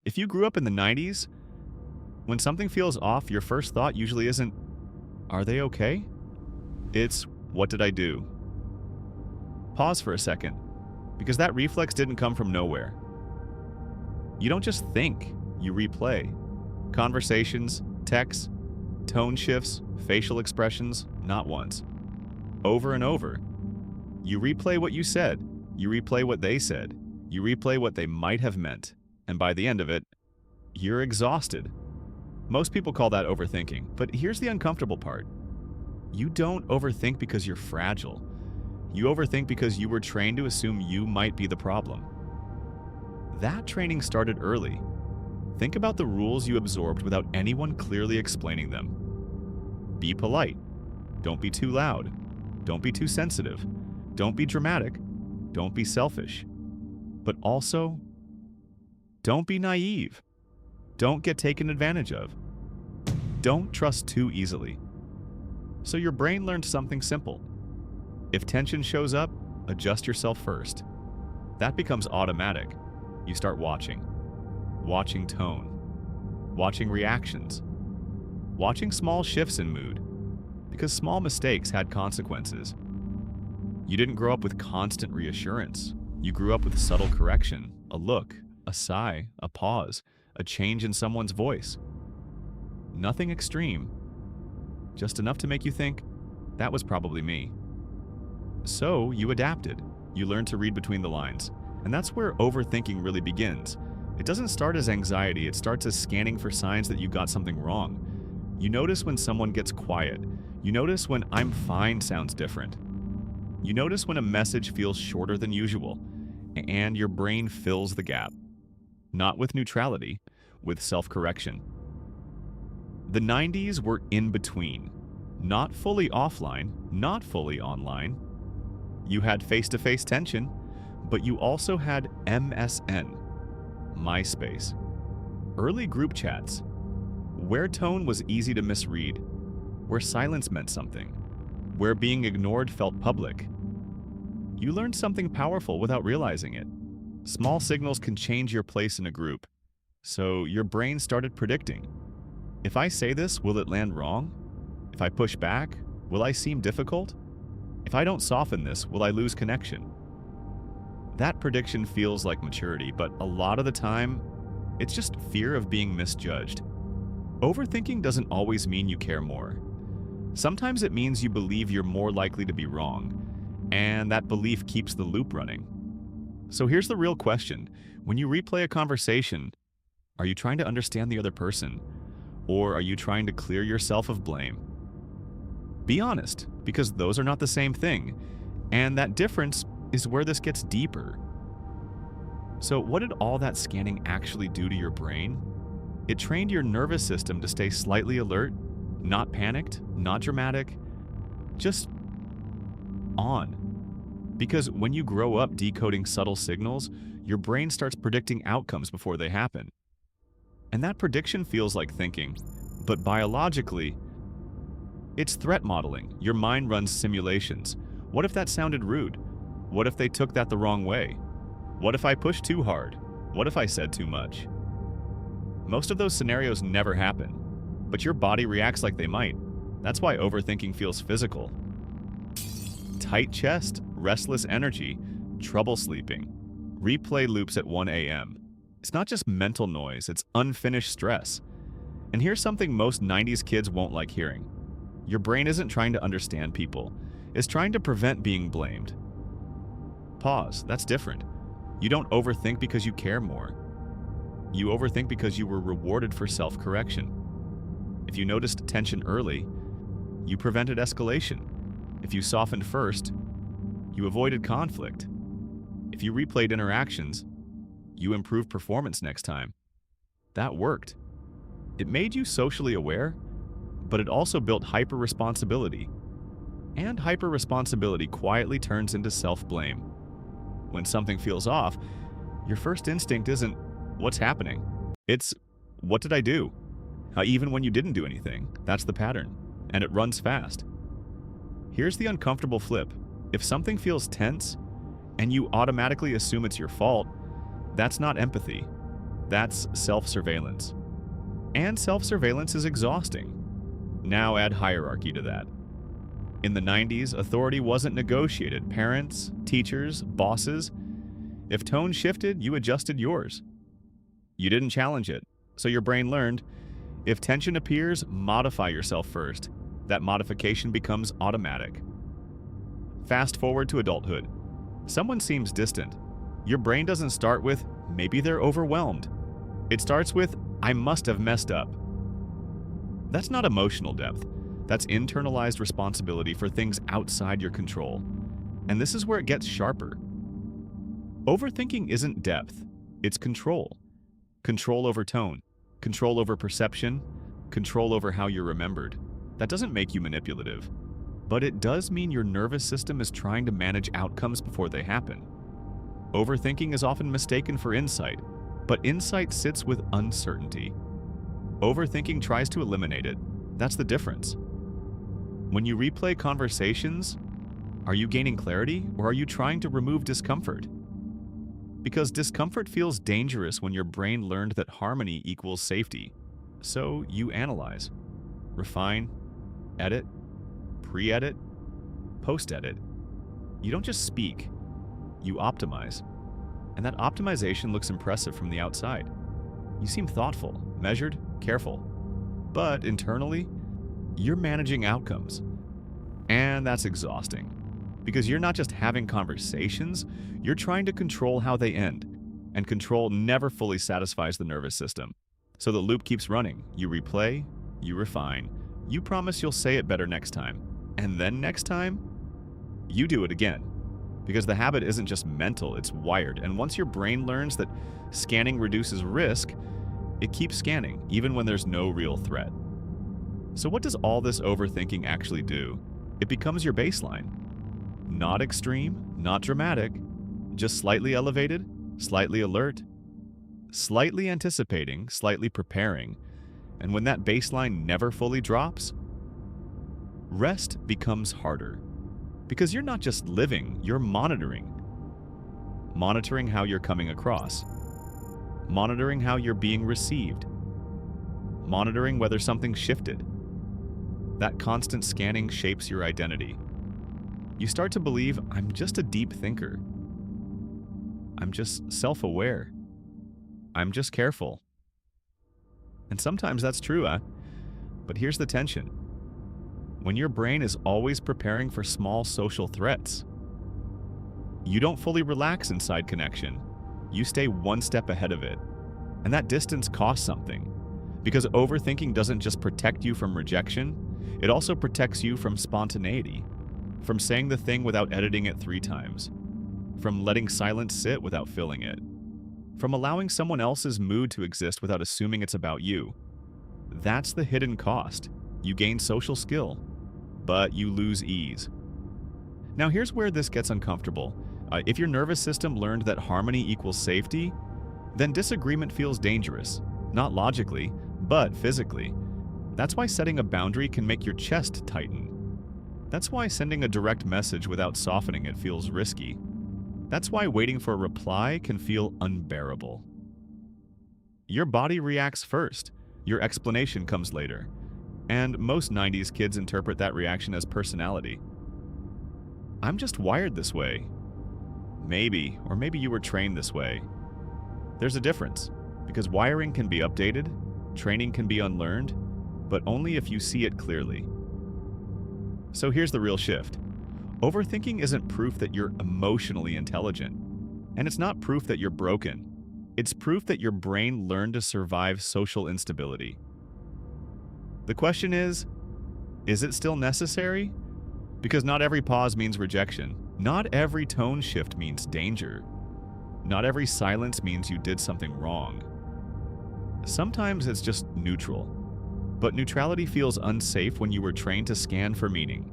If you grew up in the 90s, when something feels off, your first thought usually isn't, are they okay? It's, what did I do? Pause for a second, because that reflex didn't come from nowhere. You don't just think, you replay. Conversations, texts, tone shifts, facial expressions, not once. Over and over. You replay what you said, you replay what they said, you replay what they might have meant, and by the end of it, you're exhausted. Most people call that overthinking, but here's the uncomfortable part. You don't overthink because you're fragile. You overthink because you were trained to assume you might be the problem. That training started early. Think about the rules you absorbed without anyone clearly explaining them. Be polite. Don't be too loud. Don't be too sensitive. Don't be dramatic. Don't be selfish. But also, don't be naive. Don't get taken advantage of. Don't trust too easily. So your brain learned something simple. If tension shows up, adjust yourself first. That becomes automatic. You start watching. Watching tone. Watching reactions. Watching small shifts in mood. Because small mistakes had consequences. You didn't grow up with constant reassurance. You grew up with subtle correction, a look, a sigh, a pause, a change in someone's voice. Nothing extreme, just enough to make you think, that was probably me. So you adapted. You learned to read between the lines. And that's where overthinking really begins. It doesn't start as anxiety, it starts as scanning for signs that you got something wrong. You notice when someone gets quiet. You notice when "I'm fine" sounds different. You notice when a message feels shorter than usual, and your brain fills the gap. Not with neutrality, with self-correction. The 90s were in between. Not fully offline, not fully online. You had face-to-face tension, but you also had MSN, MySpace, early group chats, where tone was easy to misread, where silence meant something, where being ignored felt public. You learned something powerful without realizing it. Small signals can change your place in a group. So your brain started predicting. If I say this, will it land wrong? If I push back, will I seem difficult? If I don't soften this, will I lose connection? That prediction feels like maturity, but a lot of the time, it's just fear of being misjudged. Overthinking doesn't always mean you care more. Sometimes it means you believe you're more likely to be wrong, and that belief keeps the loop running. So here's the real question. When you replay a conversation, are you trying to understand the other person, or are you trying to clear yourself of blame? Be honest, because those are not the same thing, and that difference is where this gets deeper. So what did all that scanning actually do to your brain? It trained your nervous system to stay slightly alert, not panicked, not dramatic, just on. Because when you grow up decoding subtle signals, your brain starts predicting outcomes before they happen. And that prediction feels like thinking, but biologically, it's threat modeling. Your mind runs simulations. What if that sounded rude? What if they took that the wrong way? What if I pushed too hard? What if I said too much? Most of those scenarios never happen, but your body reacts like they might. That's why overthinking feels physical. Tight chest, restless energy, trouble sleeping, replay loops at 1 a.m. It's not just mental noise, it's unfinished stress. And here's something most 90s kids won't like hearing. Your brain isn't trying to understand people, it's trying to prevent being blamed. Pause, that's different. You don't overthink because you care more. You overthink because you were rewarded for self-correction. If you noticed tension early, you prevented escalation. If you softened first, you avoided conflict. If you replayed interactions, you improved performance next time. That worked. It made you socially aware, but it also built hyper-responsibility. And hyper-responsibility quietly turns into self-blame. When something feels off, your first instinct isn't, what's happening? It's, what did I do? Even when you didn't do anything, that's the pattern. And it runs fast. Here's the uncomfortable flip. If something feels tense, and you automatically assume it's your fault, that's not empathy. That's self-surveillance. And self-surveillance is exhausting. Now add hierarchy to that. In the 90s, authority wasn't negotiated. Parents, teachers, bosses. If tone shifted, you adjusted yours. You didn't challenge it, so your brain learned, if tension appears, modify yourself first. That modification becomes automatic. Fast forward to adulthood. Someone seems distant. Your brain doesn't start with, maybe they're overwhelmed. It starts with, I must have messed up. That's not emotional depth. That's internalized responsibility for things outside your control. And this is where it gets sharper. Overthinking isn't depth, it's control. Control over tone, control over perception, control over how you're remembered. That doesn't make you manipulative, but it does mean your nervous system is trying to manage outcomes before they happen. Overthinking is often mistaken for insight, but insight sits with uncertainty. Overthinking tries to eliminate it. That's the difference. When you replay conversations, are you gaining clarity or are you trying to remove discomfort? Because discomfort feels dangerous when your brain learned that harmony equals safety. So you analyze, refine, edit, pre-edit, post-edit. You don't just speak, you optimize. And that optimization looks impressive from the outside. You seem thoughtful, measured, careful. But internally, you're managing outcomes. And that's exhausting. Because you're not just having conversations, you're trying to control how they end. And control never fully satisfies the nervous system. So the loop keeps running. You replay, you refine, you promise you'll say it better next time. And then next time, you do it again. Because the habit isn't just mental, it's wired. And once your brain learns that scanning reduces risk, it keeps scanning, even when there's no real threat. So what does all this overthinking actually do? It becomes your baseline. Not extreme, not dramatic, just slightly elevated, slightly alert, slightly anticipating, slightly preparing. And when that baseline never fully drops, rest becomes harder. Because you're not just living, you're monitoring. Monitoring how you're coming across. Monitoring how you're being received. Monitoring whether something shifted. That constant scanning shapes your identity. You start to believe, I'm just a deep thinker. I'm just self-aware. I'm just careful. And sometimes that's true, but here's the tension. When your brain is always preparing for small social threats, you don't fully relax inside connection. You stay one step ahead of it. And that distance costs something. Because overthinking doesn't just protect you from rejection, it also protects you from spontaneity. From saying the thing without editing it 3 times. From letting silence sit without filling it. From allowing someone else's mood to exist without assuming it's about you. That's the hidden cost. You gain social skill, but you lose ease. Now here's where this gets uncomfortable. If your nervous system learned that harmony equals safety, then disagreement feels dangerous. Not logically, but physically. That's why setting a boundary can make your chest tighten. That's why sending a direct message without softening it feels risky. That's why waiting for a reply can feel unbearable. Your body reacts first. Your explanation comes later. And most 90s kids interpret that reaction as personality. I'm just wired this way. Maybe, or maybe you were trained this way. There's a difference, because wiring can be updated, training can be unlearned, but only if you see it clearly. So here's the real shift. Overthinking isn't proof that you're emotionally intelligent. And it's not proof that you're broken. It's proof that your brain learned to survive social instability. The question is it still necessary? Because not every pause means rejection. Not every tone shift means danger. Not every silence means you did something wrong. Sometimes it's just neutral. But neutrality feels unsafe when you were trained to scan for meaning.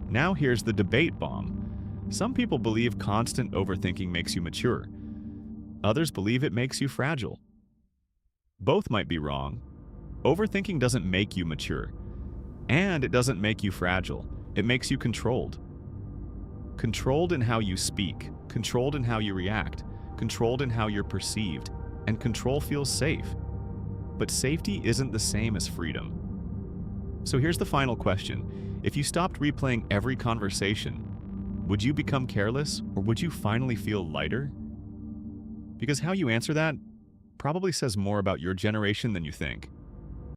Now here's the debate bomb. Some people believe constant overthinking makes you mature. Others believe it makes you fragile. Both might be wrong. Overthinking doesn't make you mature. And it doesn't make you fragile. It makes you controlled. Controlled in how you speak. Controlled in how you react. Controlled in how you're perceived. and control feels safe. But safety isn't the same as freedom. So here's the final question. If you stopped replaying every conversation, would you become careless, or would you finally feel lighter? Because how you answer that probably says more about your generation than you think.